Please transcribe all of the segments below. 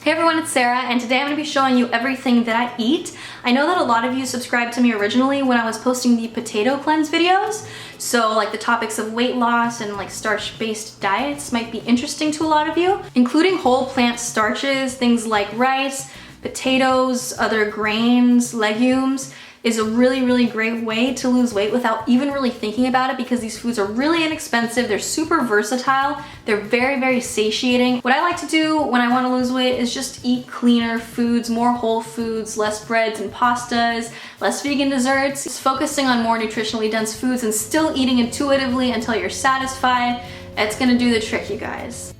Hey everyone, it's Sarah, and today I'm going to be showing you everything that I eat. I know that a lot of you subscribed to me originally when I was posting the potato cleanse videos, so like the topics of weight loss and like starch-based diets might be interesting to a lot of you, including whole plant starches, things like rice, potatoes, other grains, legumes, is a really great way to lose weight without even really thinking about it, because these foods are really inexpensive, they're super versatile, they're very satiating. What I like to do when I want to lose weight is just eat cleaner foods, more whole foods, less breads and pastas, less vegan desserts, just focusing on more nutritionally dense foods and still eating intuitively until you're satisfied. It's gonna do the trick, you guys.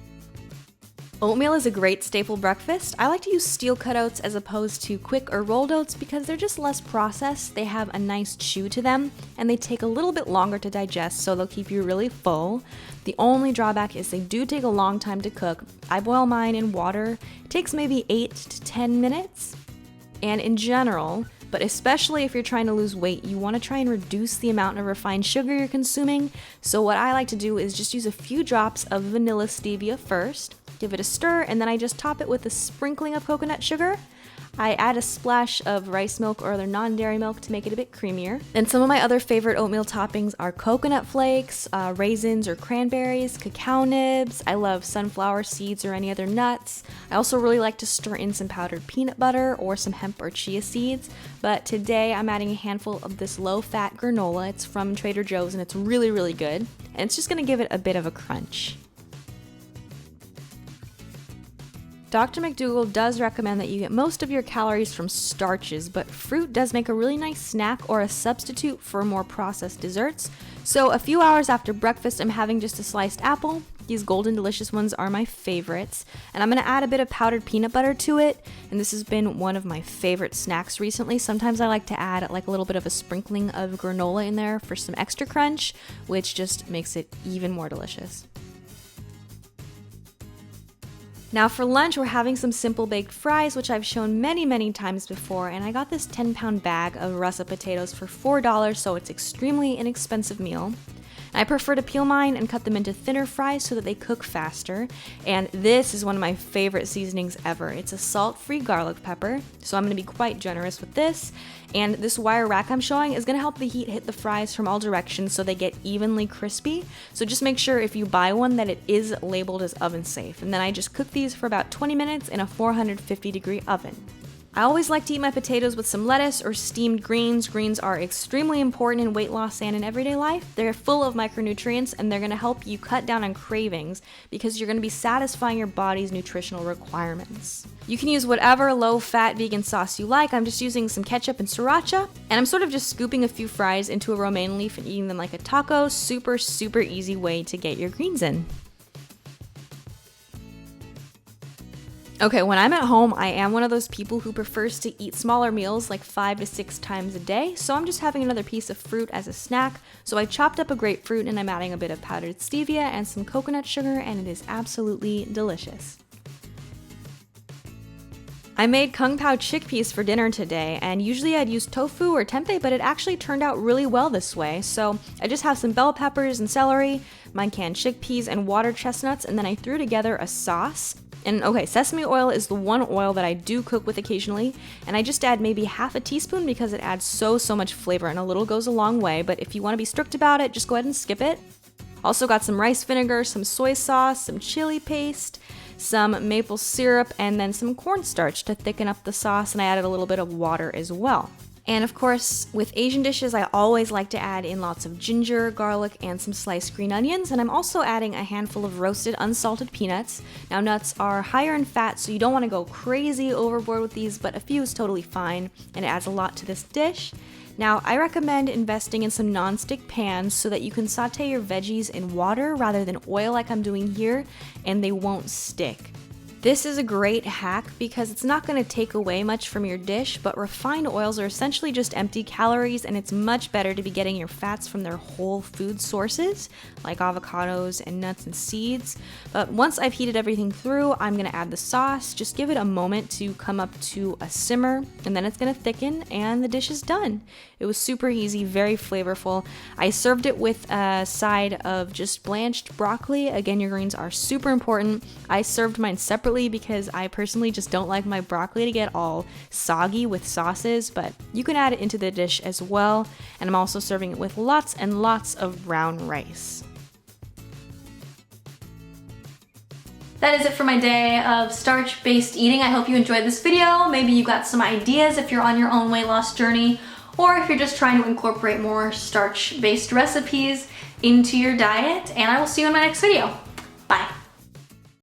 Oatmeal is a great staple breakfast. I like to use steel cutouts as opposed to quick or rolled oats because they're just less processed, they have a nice chew to them, and they take a little bit longer to digest, so they'll keep you really full. The only drawback is they do take a long time to cook. I boil mine in water. It takes maybe 8 to 10 minutes. And in general, but especially if you're trying to lose weight, you want to try and reduce the amount of refined sugar you're consuming. So what I like to do is just use a few drops of vanilla stevia first, give it a stir, and then I just top it with a sprinkling of coconut sugar. I add a splash of rice milk or other non-dairy milk to make it a bit creamier. And some of my other favorite oatmeal toppings are coconut flakes, raisins or cranberries, cacao nibs. I love sunflower seeds or any other nuts. I also really like to stir in some powdered peanut butter or some hemp or chia seeds. But today I'm adding a handful of this low-fat granola. It's from Trader Joe's and it's really good. And it's just gonna give it a bit of a crunch. Dr. McDougall does recommend that you get most of your calories from starches, but fruit does make a really nice snack or a substitute for more processed desserts. So a few hours after breakfast, I'm having just a sliced apple. These golden delicious ones are my favorites. And I'm gonna add a bit of powdered peanut butter to it. And this has been one of my favorite snacks recently. Sometimes I like to add like a little bit of a sprinkling of granola in there for some extra crunch, which just makes it even more delicious. Now for lunch, we're having some simple baked fries, which I've shown many times before, and I got this 10-pound bag of russet potatoes for $4, so it's extremely inexpensive meal. I prefer to peel mine and cut them into thinner fries so that they cook faster. And this is one of my favorite seasonings ever. It's a salt-free garlic pepper, so I'm going to be quite generous with this. And this wire rack I'm showing is going to help the heat hit the fries from all directions so they get evenly crispy. So just make sure if you buy one that it is labeled as oven safe. And then I just cook these for about 20 minutes in a 450-degree oven. I always like to eat my potatoes with some lettuce or steamed greens. Greens are extremely important in weight loss and in everyday life. They're full of micronutrients and they're going to help you cut down on cravings because you're going to be satisfying your body's nutritional requirements. You can use whatever low-fat vegan sauce you like. I'm just using some ketchup and sriracha, and I'm sort of just scooping a few fries into a romaine leaf and eating them like a taco. Super easy way to get your greens in. Okay, when I'm at home, I am one of those people who prefers to eat smaller meals like 5 to 6 times a day, so I'm just having another piece of fruit as a snack. So I chopped up a grapefruit and I'm adding a bit of powdered stevia and some coconut sugar, and it is absolutely delicious. I made Kung Pao chickpeas for dinner today, and usually I'd use tofu or tempeh, but it actually turned out really well this way. So I just have some bell peppers and celery, my canned chickpeas and water chestnuts, and then I threw together a sauce. And okay, sesame oil is the one oil that I do cook with occasionally, and I just add maybe half a teaspoon because it adds so much flavor, and a little goes a long way, but if you want to be strict about it, just go ahead and skip it. Also got some rice vinegar, some soy sauce, some chili paste, some maple syrup, and then some cornstarch to thicken up the sauce, and I added a little bit of water as well. And of course, with Asian dishes, I always like to add in lots of ginger, garlic, and some sliced green onions, and I'm also adding a handful of roasted unsalted peanuts. Now nuts are higher in fat, so you don't want to go crazy overboard with these, but a few is totally fine, and it adds a lot to this dish. Now, I recommend investing in some non-stick pans so that you can saute your veggies in water rather than oil like I'm doing here, and they won't stick. This is a great hack because it's not going to take away much from your dish, but refined oils are essentially just empty calories, and it's much better to be getting your fats from their whole food sources, like avocados and nuts and seeds. But once I've heated everything through, I'm going to add the sauce. Just give it a moment to come up to a simmer, and then it's going to thicken, and the dish is done. It was super easy, very flavorful. I served it with a side of just blanched broccoli. Again, your greens are super important. I served mine separately separately because I personally just don't like my broccoli to get all soggy with sauces, but you can add it into the dish as well. And I'm also serving it with lots and lots of brown rice. That is it for my day of starch-based eating. I hope you enjoyed this video. Maybe you got some ideas if you're on your own weight loss journey, or if you're just trying to incorporate more starch-based recipes into your diet, and I will see you in my next video.